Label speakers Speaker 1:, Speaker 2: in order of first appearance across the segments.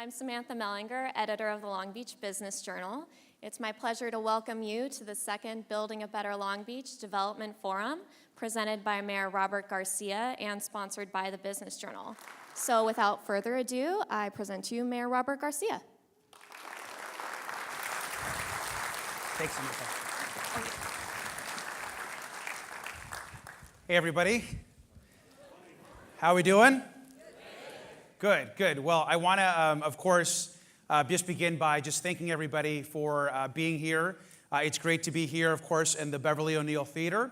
Speaker 1: I'm Samantha Mellinger, editor of the Long Beach Business Journal. It's my pleasure to welcome you to the second Building a Better Long Beach Development Forum, presented by Mayor Robert Garcia and sponsored by the Business Journal. So without further ado, I present to you Mayor Robert Garcia.
Speaker 2: Thanks, Samantha. Hey, everybody. How are we doing? Good. Well, I want to, of course, just begin by just thanking everybody for being here. It's great to be here, of course, in the Beverly O'Neill Theater.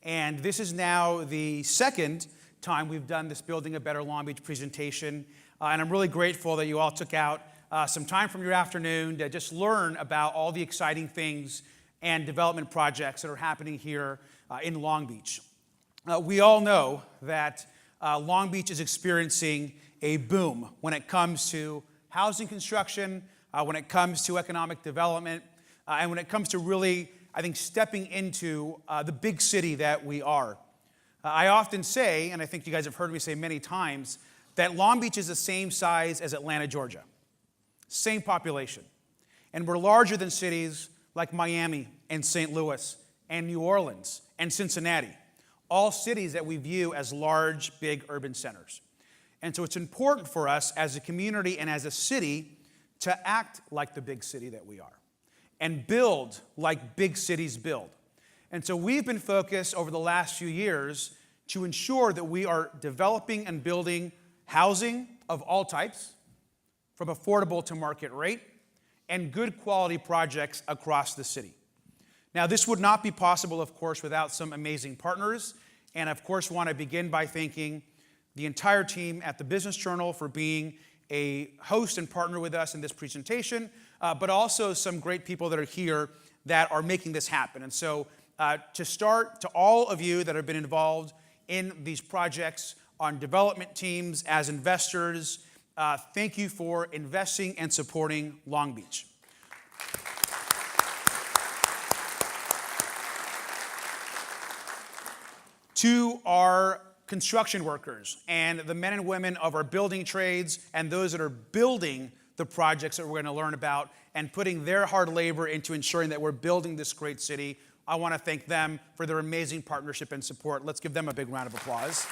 Speaker 2: And this is now the second time we've done this Building a Better Long Beach presentation. And I'm really grateful that you all took out some time from your afternoon to just learn about all the exciting things and development projects that are happening here in Long Beach. We all know that Long Beach is experiencing a boom when it comes to housing construction, when it comes to economic development, and when it comes to really, I think, stepping into the big city that we are. I often say, and I think you guys have heard me say many times, that Long Beach is the same size as Atlanta, Georgia. Same population. And we're larger than cities like Miami and St. Louis and New Orleans and Cincinnati, all cities that we view as large, big urban centers. And so it's important for us as a community and as a city to act like the big city that we are and build like big cities build. And so we've been focused over the last few years to ensure that we are developing and building housing of all types, from affordable to market rate, and good quality projects across the city. Now, this would not be possible, of course, without some amazing partners. And of course, want to begin by thanking the entire team at the Business Journal for being a host and partner with us in this presentation, but also some great people that are here that are making this happen. And so to start, to all of you that have been involved in these projects on development teams as investors, thank you for investing and supporting Long Beach. To our construction workers and the men and women of our building trades and those that are building the projects that we're going to learn about and putting their hard labor into ensuring that we're building this great city, I want to thank them for their amazing partnership and support. Let's give them a big round of applause.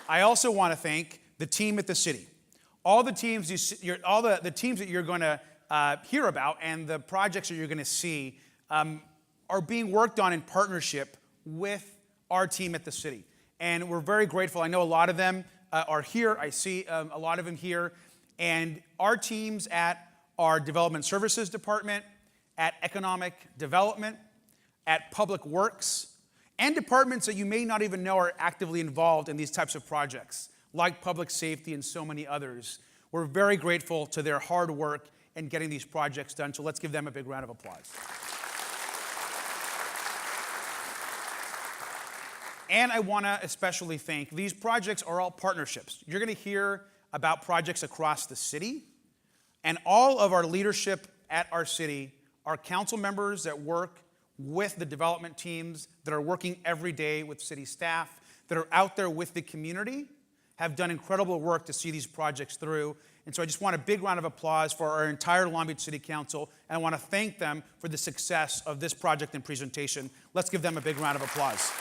Speaker 2: I also want to thank the team at the city. All the teams, the teams that you're going to hear about and the projects that you're going to see are being worked on in partnership with our team at the city. And we're very grateful. I know a lot of them are here. I see a lot of them here. And our teams at our Development Services Department, at Economic Development, at Public Works, and departments that you may not even know are actively involved in these types of projects, like Public Safety and so many others. We're very grateful to their hard work in getting these projects done. So let's give them a big round of applause. And I want to especially thank, these projects are all partnerships. You're going to hear about projects across the city, and all of our leadership at our city are council members that work with the development teams, that are working every day with city staff, that are out there with the community, have done incredible work to see these projects through. And so I just want a big round of applause for our entire Long Beach City Council, and I want to thank them for the success of this project and presentation. Let's give them a big round of applause.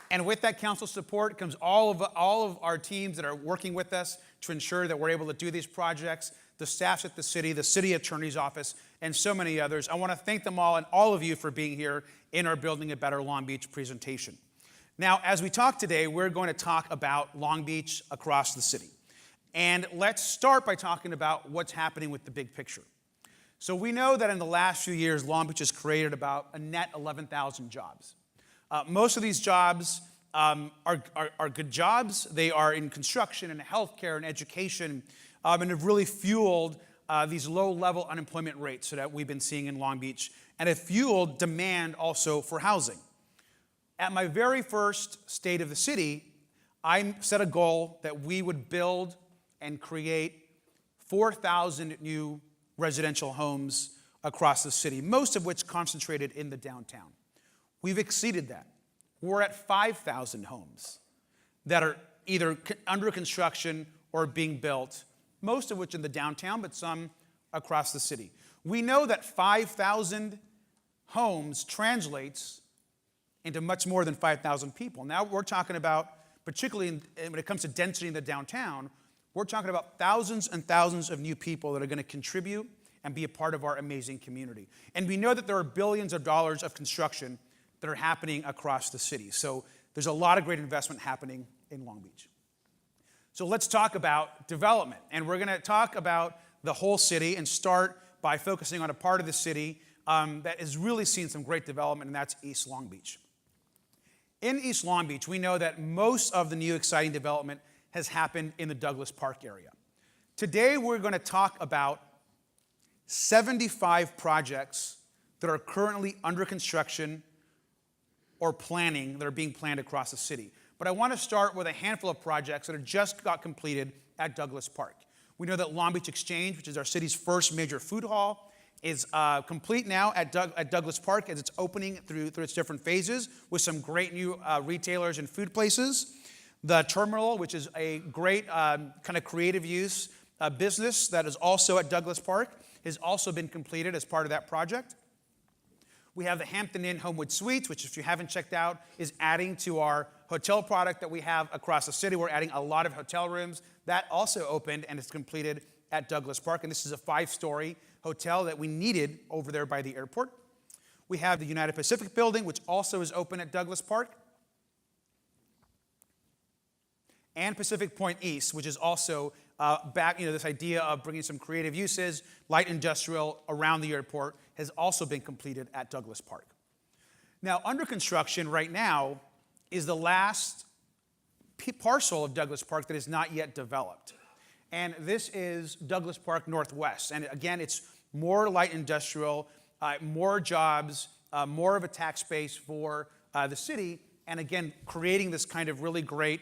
Speaker 2: And with that council support comes all of our teams that are working with us to ensure that we're able to do these projects, the staffs at the city attorney's office, and so many others. I want to thank them all and all of you for being here in our Building a Better Long Beach presentation. Now, as we talk today, we're going to talk about Long Beach across the city. And let's start by talking about what's happening with the big picture. So we know that in the last few years, Long Beach has created about a net 11,000 jobs. Most of these jobs are good jobs. They are in construction and healthcare and education, and have really fueled these low-level unemployment rates that we've been seeing in Long Beach, and have fueled demand also for housing. At my very first State of the City, I set a goal that we would build and create 4,000 new residential homes across the city, most of which concentrated in the downtown. We've exceeded that. we're at 5,000 homes that are either under construction or being built, most of which in the downtown, but some across the city. We know that 5,000 homes translates into much more than 5,000 people. Now we're talking about, particularly when it comes to density in the downtown, we're talking about thousands and thousands of new people that are going to contribute and be a part of our amazing community. And we know that there are billions of dollars of construction that are happening across the city. So there's a lot of great investment happening in Long Beach. So let's talk about development. And we're going to talk about the whole city and start by focusing on a part of the city that has really seen some great development, and that's East Long Beach. In East Long Beach, we know that most of the new exciting development has happened in the Douglas Park area. Today, we're going to talk about 75 projects that are currently under construction or planning, that are being planned across the city. But I want to start with a handful of projects that have just got completed at Douglas Park. We know that Long Beach Exchange, which is our city's first major food hall, is complete now at Douglas Park as it's opening through its different phases with some great new retailers and food places. The terminal, which is a great kind of creative use business that is also at Douglas Park, has also been completed as part of that project. We have the Hampton Inn Homewood Suites, which, if you haven't checked out, is adding to our hotel product that we have across the city. We're adding a lot of hotel rooms. That also opened and is completed at Douglas Park, and this is a 5-story hotel that we needed over there by the airport. We have the United Pacific building, which also is open at Douglas Park. And Pacific Point East, which is also back, this idea of bringing some creative uses, light industrial around the airport, has also been completed at Douglas Park. Now, under construction right now is the last parcel of Douglas Park that is not yet developed. And this is Douglas Park Northwest. And again, it's more light industrial, more jobs, more of a tax base for the city, and again, creating this kind of really great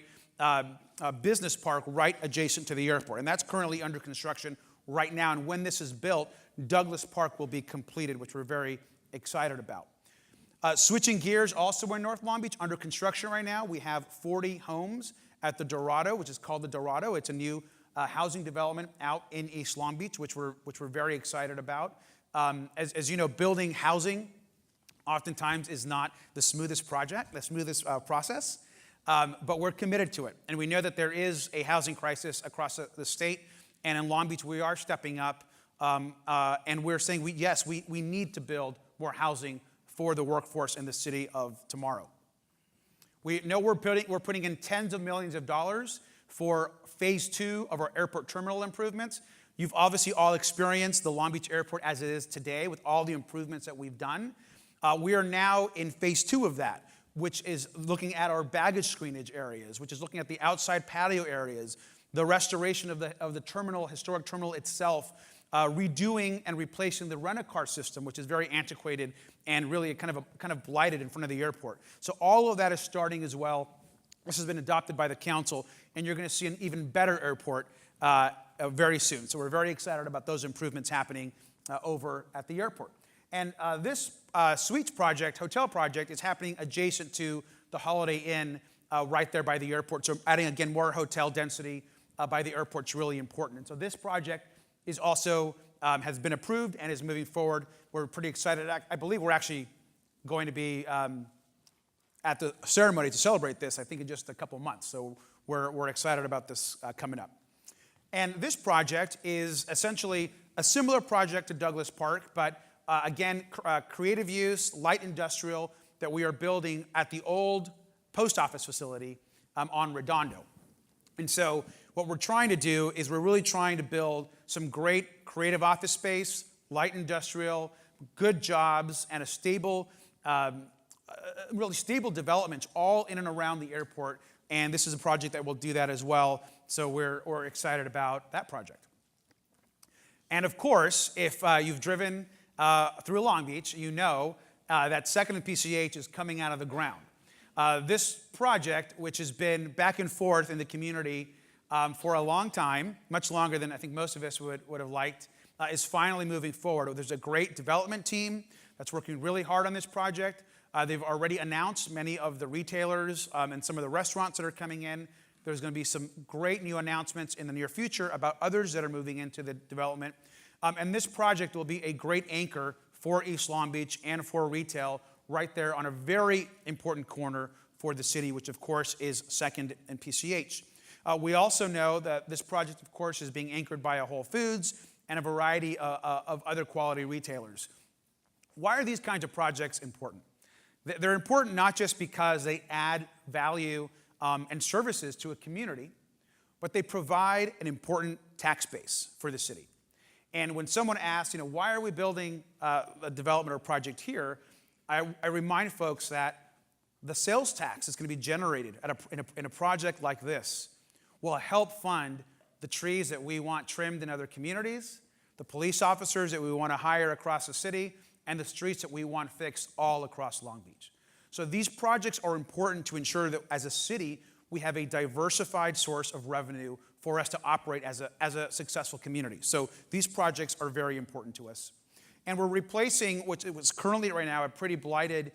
Speaker 2: business park right adjacent to the airport. And that's currently under construction right now. And when this is built, Douglas Park will be completed, which we're very excited about. Switching gears, also in North Long Beach, under construction right now, we have 40 homes at the Dorado, which is called the Dorado. It's a new housing development out in East Long Beach, which we're very excited about. As you know, building housing oftentimes is not the smoothest process, but we're committed to it. And we know that there is a housing crisis across the state, and in Long Beach we are stepping up, and we're saying, we need to build more housing for the workforce in the city of tomorrow. We know we're putting in tens of millions of dollars for phase 2 of our airport terminal improvements. You've obviously all experienced the Long Beach Airport as it is today with all the improvements that we've done. We are now in phase 2 of that, which is looking at our baggage screenage areas, which is looking at the outside patio areas, the restoration of the terminal, historic terminal itself, redoing and replacing the rent-a-car system, which is very antiquated and really kind of blighted in front of the airport. So all of that is starting as well. This has been adopted by the council, and you're going to see an even better airport very soon. So we're very excited about those improvements happening over at the airport. And this suites project, hotel project, is happening adjacent to the Holiday Inn right there by the airport. So adding, again, more hotel density by the airport is really important. And so this project is also has been approved and is moving forward. We're pretty excited. I believe we're actually going to be at the ceremony to celebrate this, I think, in just a couple months. So we're excited about this coming up. And this project is essentially a similar project to Douglas Park, but again, creative use, light industrial that we are building at the old post office facility on Redondo. And so what we're trying to do is we're really trying to build some great creative office space, light industrial, good jobs, and a stable, really stable developments all in and around the airport. And this is a project that will do that as well. So we're excited about that project. And of course, if you've driven through Long Beach, you know that 2nd and PCH is coming out of the ground. This project, which has been back and forth in the community for a long time, much longer than I think most of us would have liked, is finally moving forward. There's a great development team that's working really hard on this project. They've already announced many of the retailers and some of the restaurants that are coming in. There's going to be some great new announcements in the near future about others that are moving into the development. And this project will be a great anchor for East Long Beach and for retail right there on a very important corner for the city, which of course is 2nd and PCH. We also know that this project, of course, is being anchored by a Whole Foods and a variety of other quality retailers. Why are these kinds of projects important? They're important not just because they add value and services to a community, but they provide an important tax base for the city. And when someone asks, why are we building a development or project here, I remind folks that the sales tax that's going to be generated in a project like this will help fund the trees that we want trimmed in other communities, the police officers that we want to hire across the city, and the streets that we want fixed all across Long Beach. So these projects are important to ensure that as a city, we have a diversified source of revenue for us to operate as a successful community. So these projects are very important to us. And we're replacing what was currently right now a pretty blighted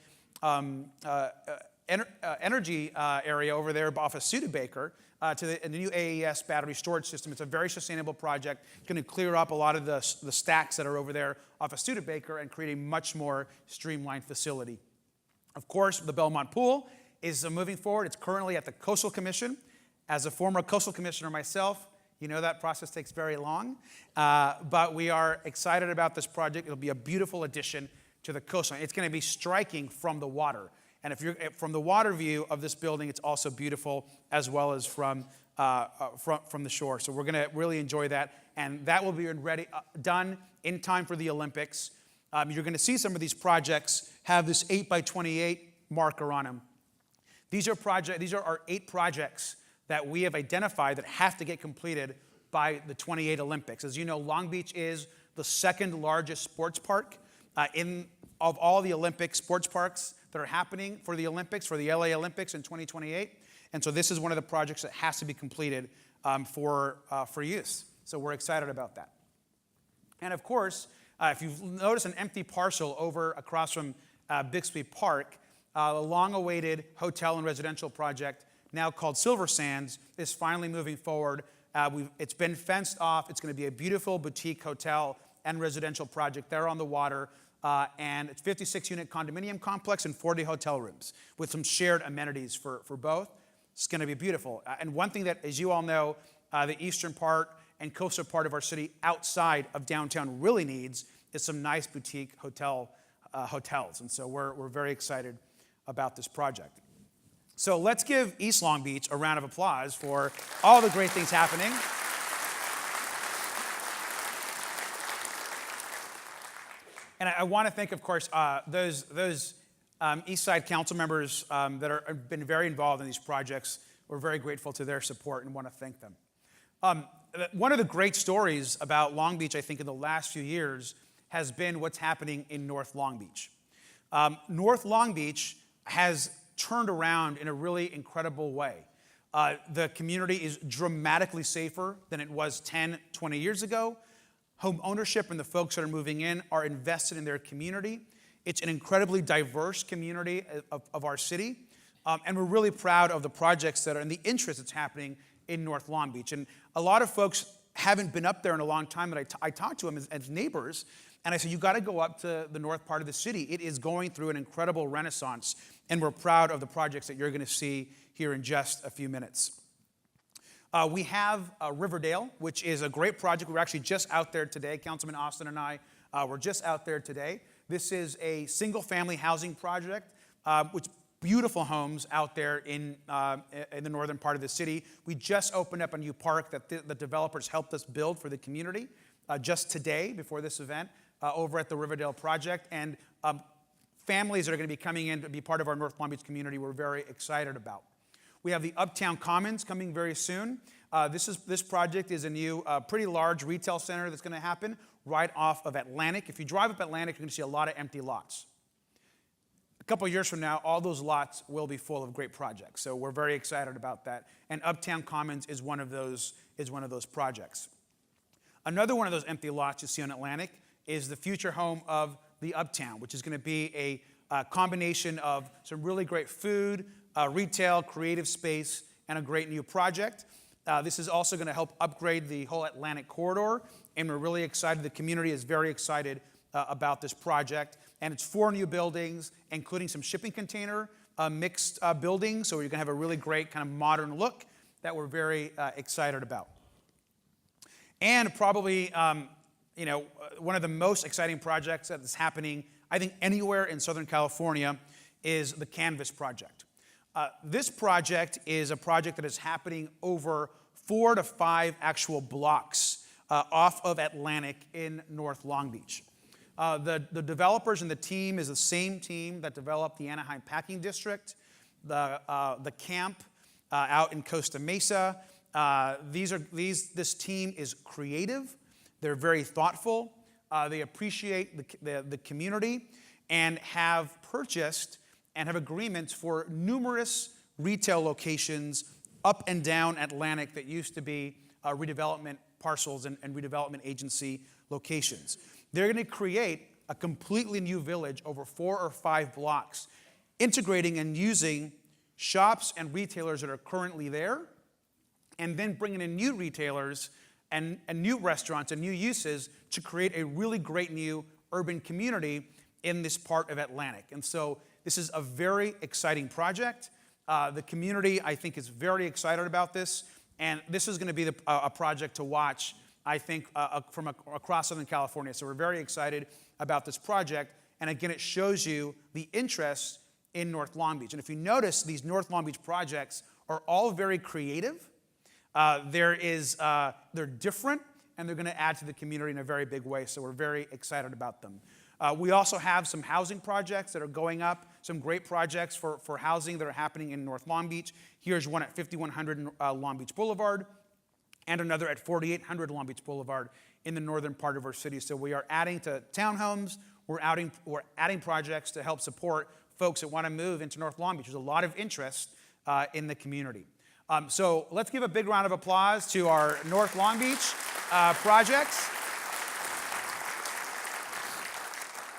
Speaker 2: energy area over there off of Studebaker to the new AES battery storage system. It's a very sustainable project. It's going to clear up a lot of the stacks that are over there off of Studebaker and create a much more streamlined facility. Of course, the Belmont Pool is moving forward. It's currently at the Coastal Commission. As a former Coastal Commissioner myself, that process takes very long. But we are excited about this project. It'll be a beautiful addition to the coastline. It's going to be striking from the water. And if you're from the water view of this building, it's also beautiful as well as from the shore. So we're going to really enjoy that. And that will be done in time for the Olympics. You're going to see some of these projects have this 8x28 marker on them. These are our 8 projects that we have identified that have to get completed by the 28 Olympics. As you know, Long Beach is the 2nd largest sports park of all the Olympic sports parks that are happening for the Olympics, for the LA Olympics in 2028. And so this is one of the projects that has to be completed for use. So we're excited about that. And of course, if you've noticed an empty parcel over across from Bixby Park, the long-awaited hotel and residential project, now called Silver Sands, is finally moving forward. It's been fenced off. It's going to be a beautiful boutique hotel and residential project there on the water. And it's 56-unit condominium complex and 40 hotel rooms with some shared amenities for both. It's going to be beautiful. And one thing that, as you all know, the eastern part and coastal part of our city outside of downtown really needs is some nice boutique hotels. And so we're very excited about this project. So let's give East Long Beach a round of applause for all the great things happening. And I want to thank, of course, those East Side council members that have been very involved in these projects. We're very grateful to their support and want to thank them. One of the great stories about Long Beach, I think, in the last few years has been what's happening in North Long Beach. North Long Beach has turned around in a really incredible way. The community is dramatically safer than it was 10, 20 years ago. Home ownership and the folks that are moving in are invested in their community. It's an incredibly diverse community of our city. And we're really proud of the projects that are in the interest that's happening in North Long Beach. And a lot of folks haven't been up there in a long time, and I talked to them as neighbors, and I said, you got to go up to the north part of the city. It is going through an incredible renaissance, and we're proud of the projects that you're going to see here in just a few minutes. We have Riverdale, which is a great project. We're actually just out there today. Councilman Austin and I were just out there today. This is a single-family housing project, which beautiful homes out there in the northern part of the city. We just opened up a new park that the developers helped us build for the community just today before this event over at the Riverdale Project. And families that are going to be coming in to be part of our North Long Beach community we're very excited about. We have the Uptown Commons coming very soon. This project is a new, pretty large retail center that's going to happen right off of Atlantic. If you drive up Atlantic, you're going to see a lot of empty lots. A couple of years from now, all those lots will be full of great projects. So we're very excited about that. And Uptown Commons is one of those projects. Another one of those empty lots you see on Atlantic is the future home of the Uptown, which is going to be a combination of some really great food, retail, creative space, and a great new project. This is also going to help upgrade the whole Atlantic corridor, and we're really excited. The community is very excited about this project. And it's 4 new buildings, including some shipping container mixed buildings, so you're going to have a really great kind of modern look that we're very excited about. And probably, one of the most exciting projects that is happening, I think, anywhere in Southern California is the Canvas Project. This project is a project that is happening over 4 to 5 actual blocks off of Atlantic in North Long Beach. The developers and the team is the same team that developed the Anaheim Packing District, the camp out in Costa Mesa. This team is creative. They're very thoughtful. They appreciate the community and have purchased and have agreements for numerous retail locations up and down Atlantic that used to be redevelopment parcels and redevelopment agency locations. They're going to create a completely new village over 4 or 5 blocks, integrating and using shops and retailers that are currently there, and then bringing in new retailers and new restaurants and new uses to create a really great new urban community in this part of Atlantic. And so this is a very exciting project. The community, I think, is very excited about this, and this is going to be a project to watch, I think, from across Southern California. So we're very excited about this project, and again, it shows you the interest in North Long Beach. And if you notice, these North Long Beach projects are all very creative. They're different, and they're going to add to the community in a very big way, so we're very excited about them. We also have some housing projects that are going up, some great projects for housing that are happening in North Long Beach. Here's one at 5100 Long Beach Boulevard, and another at 4800 Long Beach Boulevard in the northern part of our city. So we are adding to townhomes, we're adding projects to help support folks that want to move into North Long Beach. There's a lot of interest in the community. So let's give a big round of applause to our North Long Beach projects.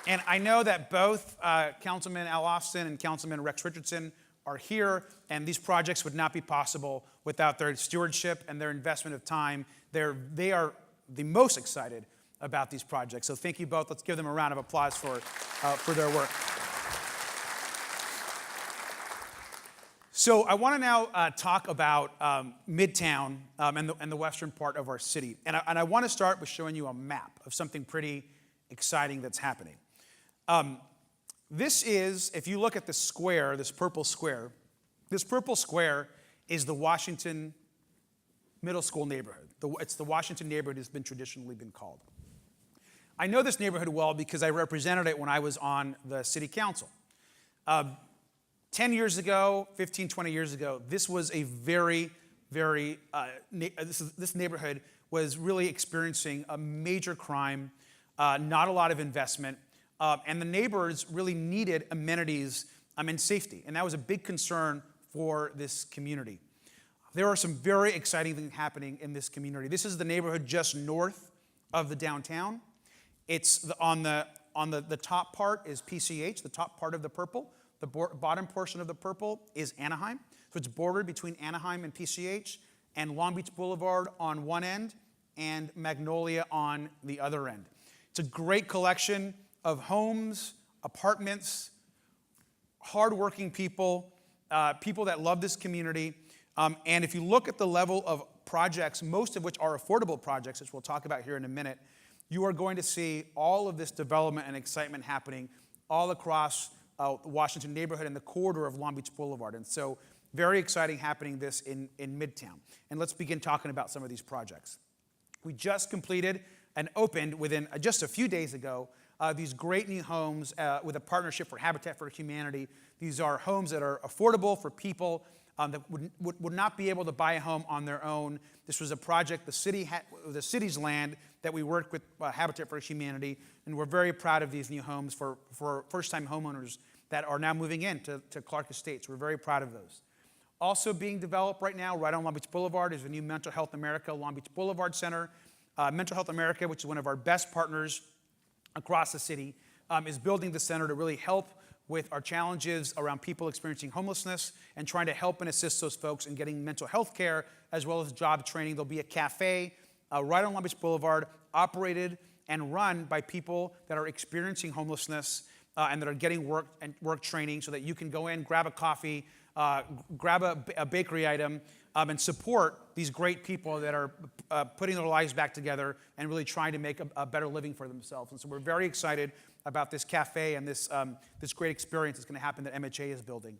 Speaker 2: And I know that both Councilman Al Austin and Councilman Rex Richardson are here, and these projects would not be possible without their stewardship and their investment of time. They are the most excited about these projects. So thank you both. Let's give them a round of applause for their work. So I want to now talk about Midtown and the western part of our city. And I want to start with showing you a map of something pretty exciting that's happening. This is, if you look at the square, this purple square is the Washington Middle School neighborhood. It's the Washington neighborhood has been traditionally been called. I know this neighborhood well because I represented it when I was on the city council. 10 years ago, 15, 20 years ago, this was a this neighborhood was really experiencing a major crime, not a lot of investment, and the neighbors really needed amenities and safety, and that was a big concern for this community. There are some very exciting things happening in this community. This is the neighborhood just north of the downtown. It's on the top part is PCH, the top part of the purple. The bottom portion of the purple is Anaheim. So it's bordered between Anaheim and PCH, and Long Beach Boulevard on one end and Magnolia on the other end. It's a great collection of homes, apartments, hardworking people, people that love this community. And if you look at the level of projects, most of which are affordable projects, which we'll talk about here in a minute, you are going to see all of this development and excitement happening all across the Washington neighborhood and the corridor of Long Beach Boulevard. And so very exciting happening this in Midtown. And let's begin talking about some of these projects. We just completed and opened within just a few days ago these great new homes with a partnership for Habitat for Humanity. These are homes that are affordable for people that would not be able to buy a home on their own. This was a project, the city's land, that we worked with Habitat for Humanity, and we're very proud of these new homes for first-time homeowners that are now moving in to Clark Estates. We're very proud of those. Also being developed right now, right on Long Beach Boulevard, is the new Mental Health America Long Beach Boulevard Center. Mental Health America, which is one of our best partners across the city, is building the center to really help with our challenges around people experiencing homelessness and trying to help and assist those folks in getting mental health care as well as job training. There'll be a cafe right on Long Beach Boulevard, operated and run by people that are experiencing homelessness and that are getting work training so that you can go in, grab a coffee, grab a bakery item, and support these great people that are putting their lives back together and really trying to make a better living for themselves. And so we're very excited about this cafe and this great experience that's going to happen that MHA is building.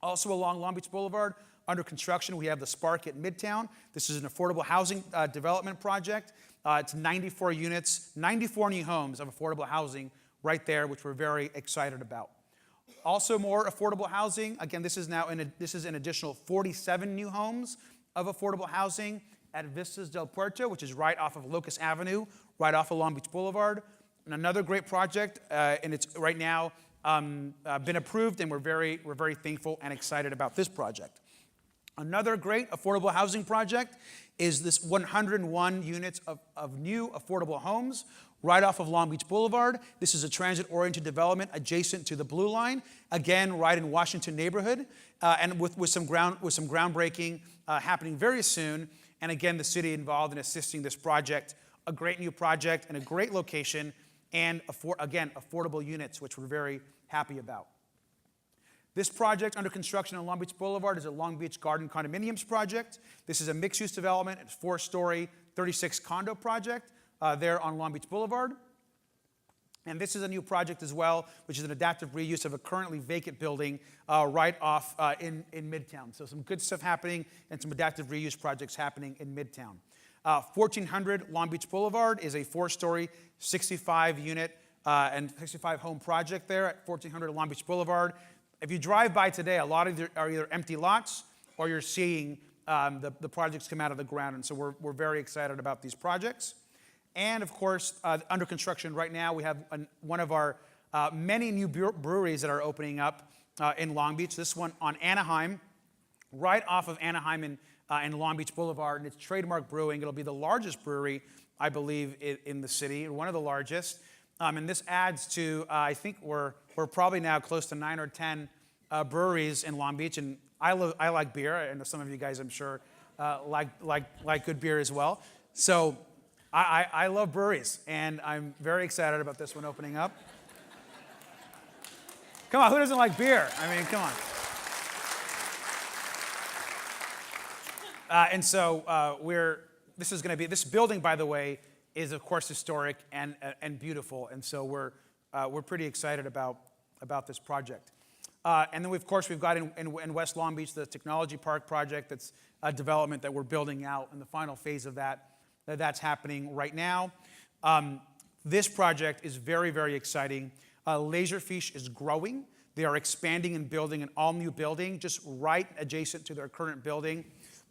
Speaker 2: Also along Long Beach Boulevard, under construction, we have the Spark at Midtown. This is an affordable housing development project. It's 94 units, 94 new homes of affordable housing right there, which we're very excited about. Also more affordable housing. Again, this is an additional 47 new homes of affordable housing at Vistas del Puerto, which is right off of Locust Avenue, right off of Long Beach Boulevard. And another great project, and it's right now been approved, and we're very thankful and excited about this project. Another great affordable housing project is this 101 units of new affordable homes right off of Long Beach Boulevard. This is a transit-oriented development adjacent to the Blue Line, again, right in Washington neighborhood, and with some groundbreaking happening very soon. And again, the city involved in assisting this project, a great new project and a great location, and again, affordable units, which we're very happy about. This project under construction on Long Beach Boulevard is a Long Beach Garden Condominiums project. This is a mixed-use development. It's a 4-story, 36 condo project there on Long Beach Boulevard. And this is a new project as well, which is an adaptive reuse of a currently vacant building right off in Midtown. So some good stuff happening and some adaptive reuse projects happening in Midtown. 1400 Long Beach Boulevard is a 4-story, 65-unit and 65-home project there at 1400 Long Beach Boulevard. If you drive by today, a lot of them are either empty lots or you're seeing the projects come out of the ground. And so we're very excited about these projects. And of course, under construction right now, we have one of our many new breweries that are opening up in Long Beach. This one on Anaheim, right off of Anaheim and Long Beach Boulevard. And it's Trademark Brewing. It'll be the largest brewery, I believe, in the city, one of the largest. And this adds to, I think we're probably now close to 9 or 10 breweries in Long Beach. And I like beer. I know some of you guys, I'm sure, like good beer as well. So I love breweries, and I'm very excited about this one opening up. Come on, who doesn't like beer? I mean, come on. And so this building, by the way, is of course historic and beautiful, and so we're pretty excited about this project. And then of course we've got in West Long Beach the Technology Park project. That's a development that we're building out in the final phase of that's happening right now. This project is very exciting. Laserfish is growing. They are expanding and building an all-new building just right adjacent to their current building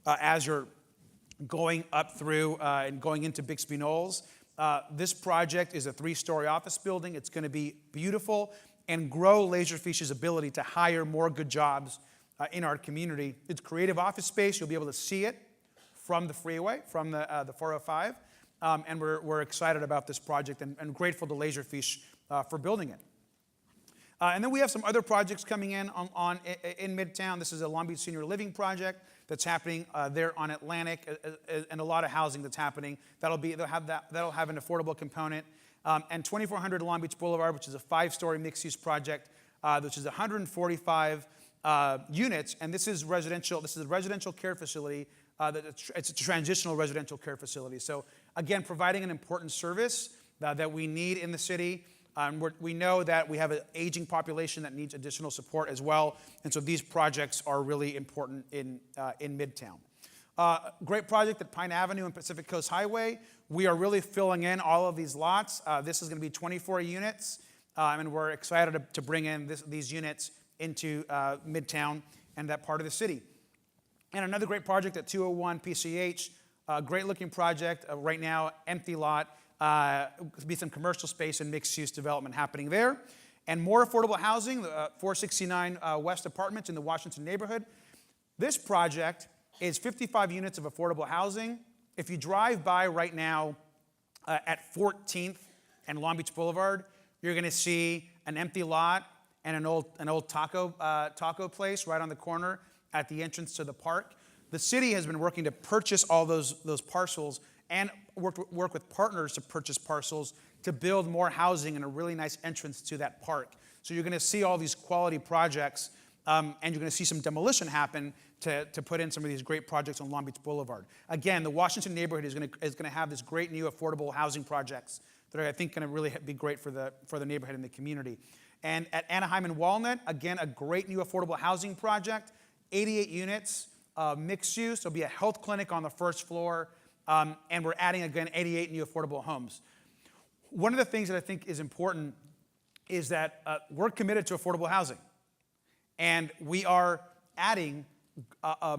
Speaker 2: as you're going up through and going into Bixby Knolls. This project is a 3-story office building. It's going to be beautiful and grow Laserfish's ability to hire more good jobs in our community. It's creative office space. You'll be able to see it from the freeway, from the 405. And we're excited about this project and grateful to Laserfish for building it. And then we have some other projects coming in Midtown. This is a Long Beach Senior Living project that's happening there on Atlantic, and a lot of housing that's happening. That'll have an affordable component. And 2400 Long Beach Boulevard, which is a 5-story mixed-use project, which is 145 units, and this is residential. This is a residential care facility. It's a transitional residential care facility. So again, providing an important service that we need in the city. We know that we have an aging population that needs additional support as well, and so these projects are really important in Midtown. Great project at Pine Avenue and Pacific Coast Highway. We are really filling in all of these lots. This is going to be 24 units, and we're excited to bring in these units into Midtown and that part of the city. And another great project at 201 PCH, great looking project right now, empty lot. Be some commercial space and mixed-use development happening there. And more affordable housing, 469 West Apartments in the Washington neighborhood. This project is 55 units of affordable housing. If you drive by right now at 14th and Long Beach Boulevard, you're going to see an empty lot and an old taco place right on the corner at the entrance to the park. The city has been working to purchase all those parcels and work with partners to purchase parcels to build more housing and a really nice entrance to that park. So you're going to see all these quality projects, and you're going to see some demolition happen to put in some of these great projects on Long Beach Boulevard. Again, the Washington neighborhood is going to have this great new affordable housing projects that are, I think, going to really be great for the neighborhood and the community. And at Anaheim and Walnut, again, a great new affordable housing project, 88 units, mixed use. There'll be a health clinic on the first floor, and we're adding, again, 88 new affordable homes. One of the things that I think is important is that we're committed to affordable housing, and we are adding a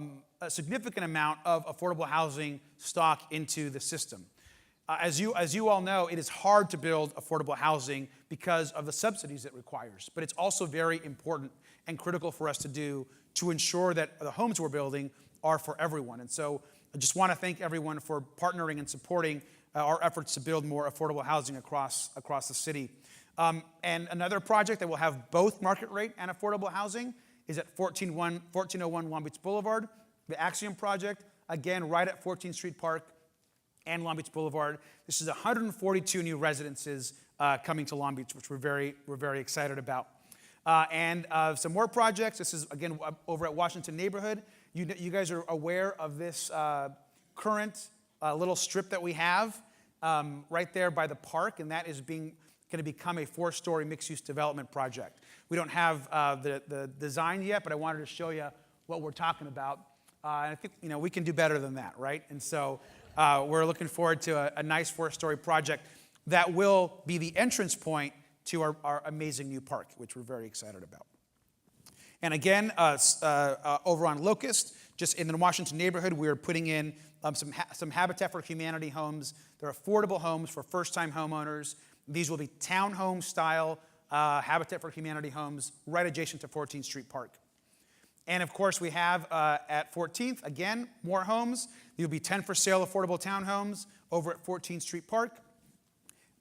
Speaker 2: significant amount of affordable housing stock into the system. As you all know, it is hard to build affordable housing because of the subsidies it requires, but it's also very important and critical for us to do to ensure that the homes we're building are for everyone. And so I just want to thank everyone for partnering and supporting our efforts to build more affordable housing across the city. And another project that will have both market rate and affordable housing is at 1401 Long Beach Boulevard, the Axiom project, again, right at 14th Street Park and Long Beach Boulevard. This is 142 new residences coming to Long Beach, which we're very excited about. And some more projects. This is, again, over at Washington neighborhood. You guys are aware of this current little strip that we have right there by the park, and that is going to become a 4-story mixed-use development project. We don't have the design yet, but I wanted to show you what we're talking about. And I think we can do better than that, right? And so we're looking forward to a nice 4-story project that will be the entrance point to our amazing new park, which we're very excited about. And again, over on Locust, just in the Washington neighborhood, we're putting in some Habitat for Humanity homes. They're affordable homes for first-time homeowners. These will be townhome-style Habitat for Humanity homes right adjacent to 14th Street Park. And of course, we have at 14th, again, more homes. There will be 10 for sale affordable townhomes over at 14th Street Park.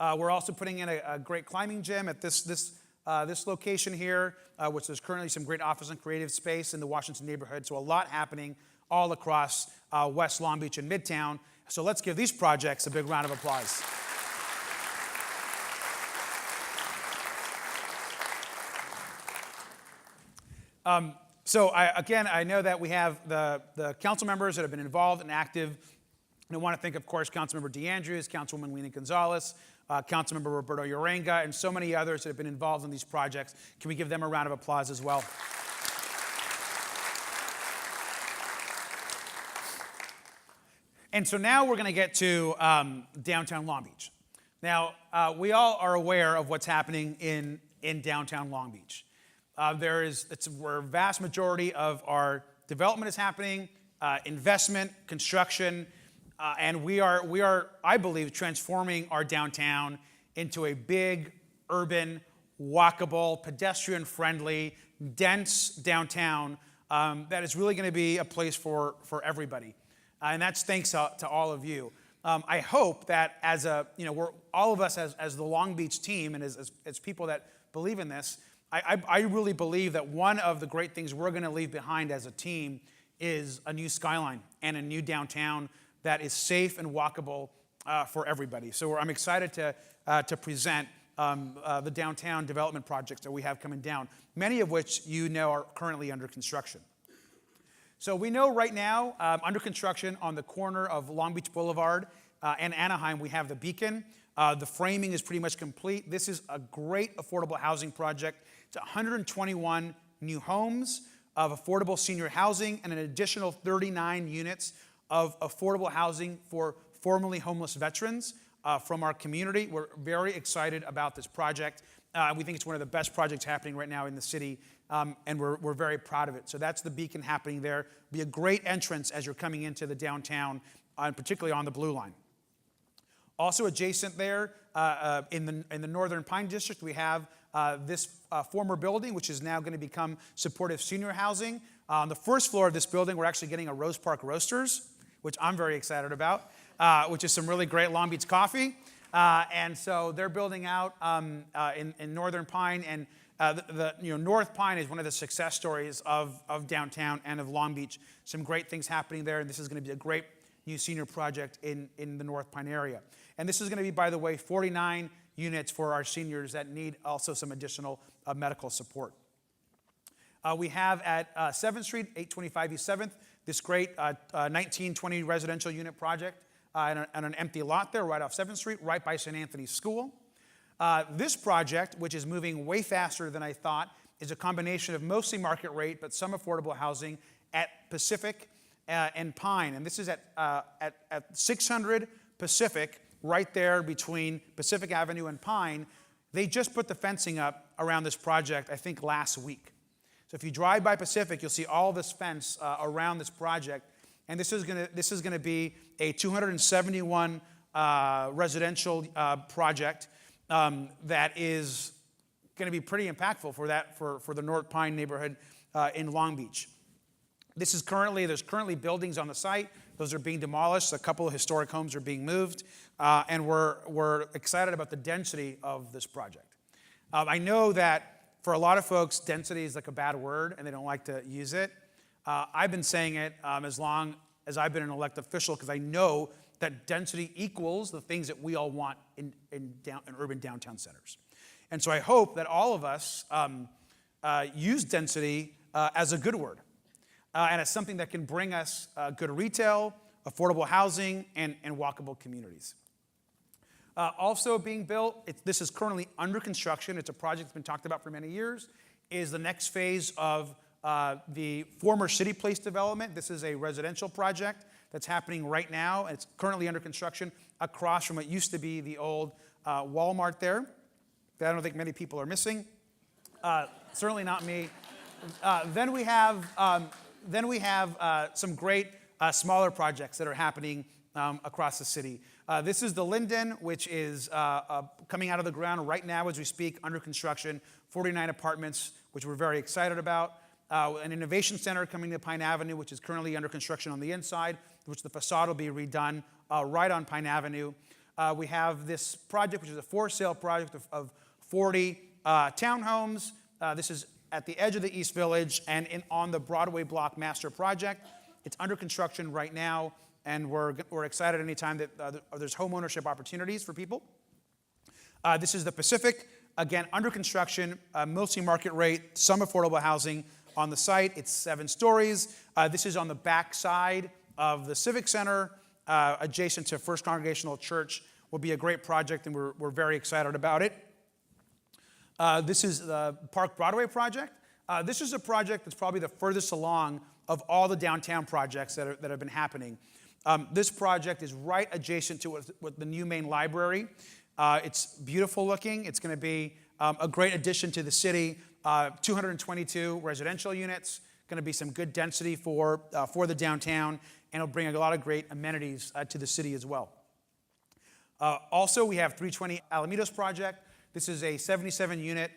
Speaker 2: We're also putting in a great climbing gym at this location here, which there's currently some great office and creative space in the Washington neighborhood. So a lot happening all across West Long Beach and Midtown. So let's give these projects a big round of applause. So I know that we have the council members that have been involved and active. And I want to thank, of course, Councilmember DeAndrews, Councilwoman Lena Gonzalez, Councilmember Roberto Uranga, and so many others that have been involved in these projects. Can we give them a round of applause as well? And so now we're going to get to downtown Long Beach. Now, we all are aware of what's happening in downtown Long Beach. Where a vast majority of our development is happening, investment, construction, and we are, I believe, transforming our downtown into a big, urban, walkable, pedestrian-friendly, dense downtown that is really going to be a place for everybody. And that's thanks to all of you. I hope that as we're all of us as the Long Beach team and as people that believe in this, I really believe that one of the great things we're going to leave behind as a team is a new skyline and a new downtown that is safe and walkable for everybody. So I'm excited to present the downtown development projects that we have coming down, many of which are currently under construction. So we know right now, under construction on the corner of Long Beach Boulevard and Anaheim, we have the Beacon. The framing is pretty much complete. This is a great affordable housing project. It's 121 new homes of affordable senior housing and an additional 39 units of affordable housing for formerly homeless veterans from our community. We're very excited about this project. We think it's one of the best projects happening right now in the city, and we're very proud of it. So that's the Beacon happening there. It'll be a great entrance as you're coming into the downtown, particularly on the Blue Line. Also adjacent there, in the Northern Pine District, we have this former building, which is now going to become supportive senior housing. On the first floor of this building, we're actually getting a Rose Park Roasters, which I'm very excited about, which is some really great Long Beach coffee. And so they're building out in Northern Pine, and North Pine is one of the success stories of downtown and of Long Beach. Some great things happening there, and this is going to be a great new senior project in the North Pine area. And this is going to be, by the way, 49 units for our seniors that need also some additional medical support. We have at 7th Street, 825 East 7th, this great 1920 residential unit project on an empty lot there right off 7th Street, right by St. Anthony's School. This project, which is moving way faster than I thought, is a combination of mostly market rate but some affordable housing at Pacific and Pine. And this is at 600 Pacific, right there between Pacific Avenue and Pine. They just put the fencing up around this project, I think, last week. So if you drive by Pacific, you'll see all this fence around this project. And this is going to be a 271 residential project that is going to be pretty impactful for the North Pine neighborhood in Long Beach. There's currently buildings on the site. Those are being demolished. A couple of historic homes are being moved, and we're excited about the density of this project. I know that for a lot of folks, density is like a bad word, and they don't like to use it. I've been saying it as long as I've been an elected official because I know that density equals the things that we all want in urban downtown centers. And so I hope that all of us use density as a good word and as something that can bring us good retail, affordable housing, and walkable communities. Also being built, this is currently under construction. It's a project that's been talked about for many years, is the next phase of the former City Place development. This is a residential project that's happening right now. It's currently under construction across from what used to be the old Walmart there that I don't think many people are missing. Certainly not me. Then we have some great smaller projects that are happening across the city. This is the Linden, which is coming out of the ground right now as we speak, under construction, 49 apartments, which we're very excited about. An innovation center coming to Pine Avenue, which is currently under construction on the inside, which the facade will be redone right on Pine Avenue. We have this project, which is a for-sale project of 40 townhomes. This is at the edge of the East Village and on the Broadway Block master project. It's under construction right now, and we're excited anytime that there's home ownership opportunities for people. This is the Pacific, again, under construction, mostly market rate, some affordable housing on the site. It's 7 stories. This is on the back side of the Civic Center, adjacent to First Congregational Church. Will be a great project, and we're very excited about it. This is the Park Broadway project. This is a project that's probably the furthest along of all the downtown projects that have been happening. This project is right adjacent to what the new main library. It's beautiful looking. It's going to be a great addition to the city. 222 residential units. Going to be some good density for the downtown, and it'll bring a lot of great amenities to the city as well. Also, we have 320 Alamitos Project. This is a 77-unit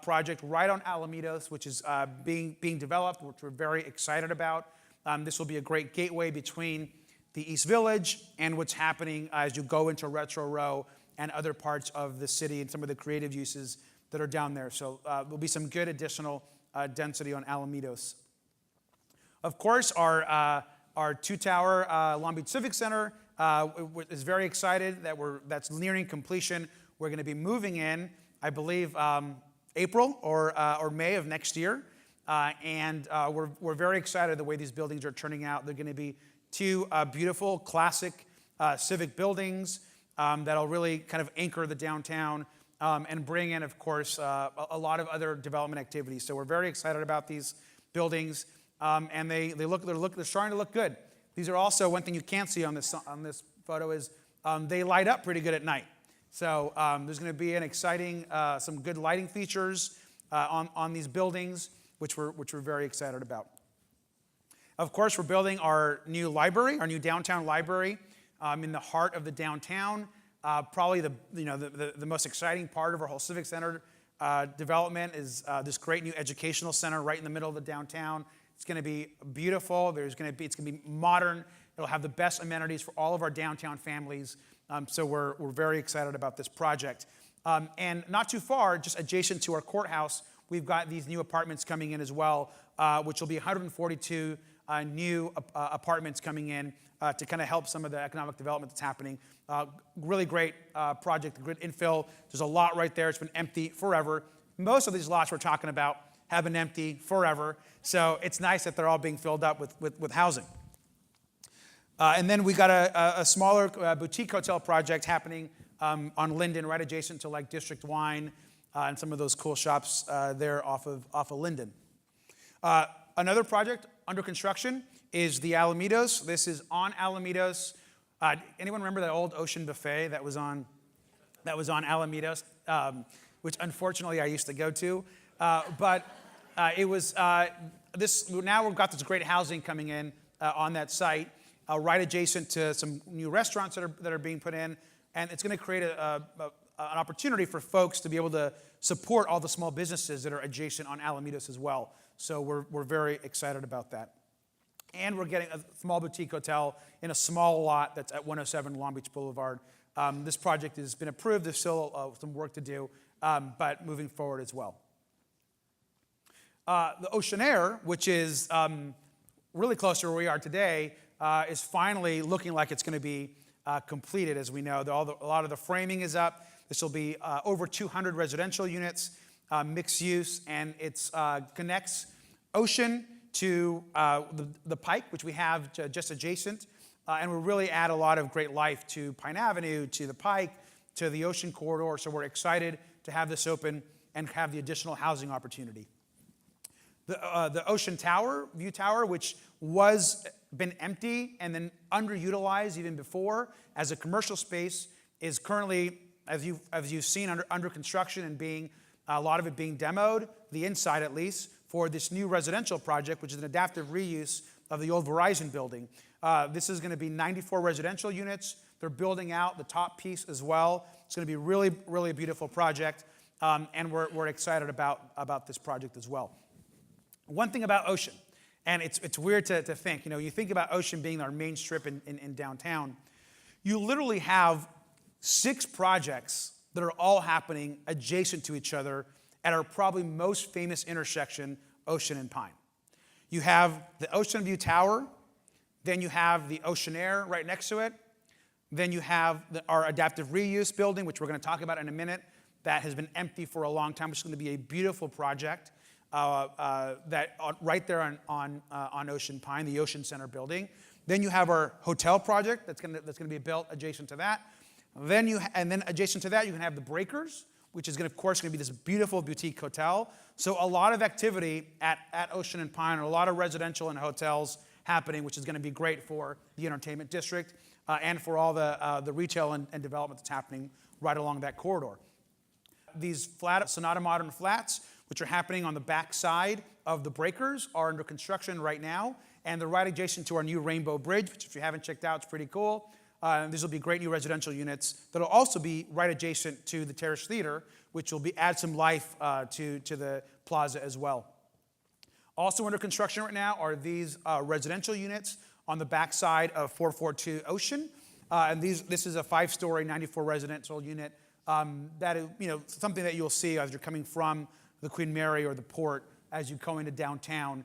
Speaker 2: project right on Alamitos, which is being developed, which we're very excited about. This will be a great gateway between the East Village and what's happening as you go into Retro Row and other parts of the city and some of the creative uses that are down there. So there'll be some good additional density on Alamitos. Of course, our two-tower Long Beach Civic Center is very excited that's nearing completion. We're going to be moving in, I believe, April or May of next year. And we're very excited the way these buildings are turning out. They're going to be 2 beautiful, classic civic buildings that'll really kind of anchor the downtown and bring in, of course, a lot of other development activities. So we're very excited about these buildings, and they're starting to look good. These are also one thing you can't see on this photo is they light up pretty good at night. So there's going to be an exciting, some good lighting features on these buildings, which we're very excited about. Of course, we're building our new library, our new downtown library, in the heart of the downtown. Probably the most exciting part of our whole Civic Center development is this great new educational center right in the middle of the downtown. It's going to be beautiful. It's going to be modern. It'll have the best amenities for all of our downtown families. So we're very excited about this project. And not too far, just adjacent to our courthouse, we've got these new apartments coming in as well, which will be 142 new apartments coming in to kind of help some of the economic development that's happening. Really great project, great infill. There's a lot right there. It's been empty forever. Most of these lots we're talking about have been empty forever. So it's nice that they're all being filled up with housing. And then we got a smaller boutique hotel project happening on Linden, right adjacent to like District Wine and some of those cool shops there off of Linden. Another project under construction is the Alamitos. This is on Alamitos. Anyone remember that old Ocean Buffet that was on Alamitos, which unfortunately I used to go to? But it was this. Now we've got this great housing coming in on that site, right adjacent to some new restaurants that are being put in, and it's going to create an opportunity for folks to be able to support all the small businesses that are adjacent on Alamitos as well. So we're very excited about that. And we're getting a small boutique hotel in a small lot that's at 107 Long Beach Boulevard. This project has been approved. There's still some work to do, but moving forward as well. The Ocean Air, which is really close to where we are today, is finally looking like it's going to be completed, as we know. A lot of the framing is up. This will be over 200 residential units, mixed use, and it connects Ocean to the Pike, which we have just adjacent, and will really add a lot of great life to Pine Avenue, to the Pike, to the Ocean corridor. So we're excited to have this open and have the additional housing opportunity. The Ocean Tower, View Tower, which was been empty and then underutilized even before as a commercial space, is currently, as you've seen, under construction and being a lot of it being demoed, the inside at least, for this new residential project, which is an adaptive reuse of the old Verizon building. This is going to be 94 residential units. They're building out the top piece as well. It's going to be really, really beautiful project, and we're excited about this project as well. One thing about Ocean, and it's weird to think, you think about Ocean being our main strip in downtown, you literally have 6 projects that are all happening adjacent to each other at our probably most famous intersection, Ocean and Pine. You have the Ocean View Tower, then you have the Ocean Air right next to it, then you have our adaptive reuse building, which we're going to talk about in a minute, that has been empty for a long time, which is going to be a beautiful project right there on Ocean Pine, the Ocean Center building. Then you have our hotel project that's going to be built adjacent to that. Then adjacent to that, you can have the Breakers, which is of course going to be this beautiful boutique hotel. So a lot of activity at Ocean and Pine, and a lot of residential and hotels happening, which is going to be great for the entertainment district and for all the retail and development that's happening right along that corridor. These Sonata Modern flats, which are happening on the back side of the Breakers, are under construction right now, and they're right adjacent to our new Rainbow Bridge, which if you haven't checked out, it's pretty cool. These will be great new residential units that will also be right adjacent to the Terrace Theater, which will add some life to the plaza as well. Also under construction right now are these residential units on the backside of 442 Ocean. And this is a 5-story, 94 residential unit that is something that you'll see as you're coming from the Queen Mary or the port as you go into downtown.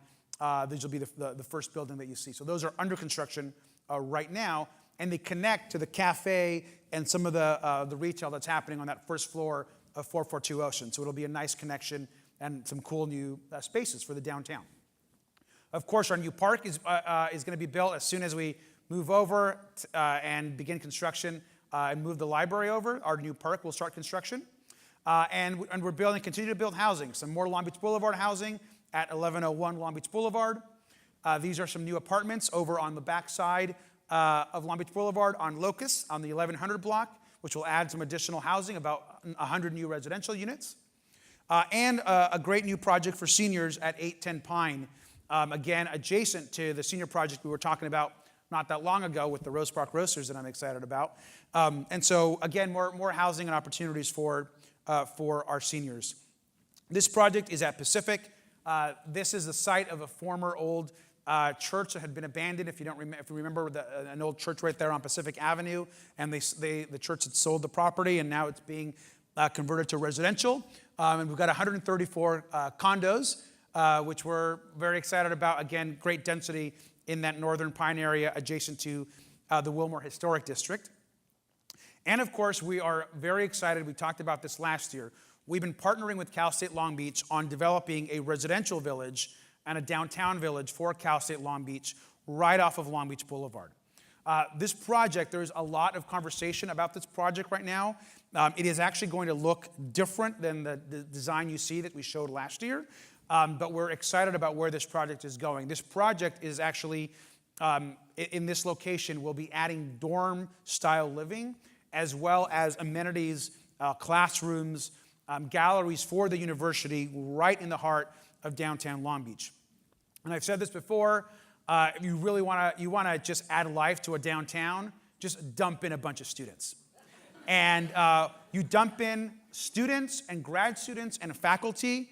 Speaker 2: These will be the first building that you see. So those are under construction right now, and they connect to the cafe and some of the retail that's happening on that first floor of 442 Ocean. So it'll be a nice connection and some cool new spaces for the downtown. Of course, our new park is going to be built as soon as we move over and begin construction and move the library over. Our new park will start construction. And we're continue to build housing, some more Long Beach Boulevard housing at 1101 Long Beach Boulevard. These are some new apartments over on the backside of Long Beach Boulevard on Locust on the 1100 block, which will add some additional housing, about 100 new residential units. And a great new project for seniors at 810 Pine, again, adjacent to the senior project we were talking about not that long ago with the Rose Park Roasters that I'm excited about. And so, again, more housing and opportunities for our seniors. This project is at Pacific. This is the site of a former old church that had been abandoned. If you remember an old church right there on Pacific Avenue, and the church had sold the property, and now it's being converted to residential. And we've got 134 condos, which we're very excited about. Again, great density in that Northern Pine area adjacent to the Wilmore Historic District. And of course, we are very excited. We talked about this last year. We've been partnering with Cal State Long Beach on developing a residential village and a downtown village for Cal State Long Beach right off of Long Beach Boulevard. This project, there's a lot of conversation about this project right now. It is actually going to look different than the design you see that we showed last year, but we're excited about where this project is going. This project is actually, in this location, we'll be adding dorm-style living, as well as amenities, classrooms, galleries for the university right in the heart of downtown Long Beach. And I've said this before, if you really want to just add life to a downtown, just dump in a bunch of students. And you dump in students and grad students and faculty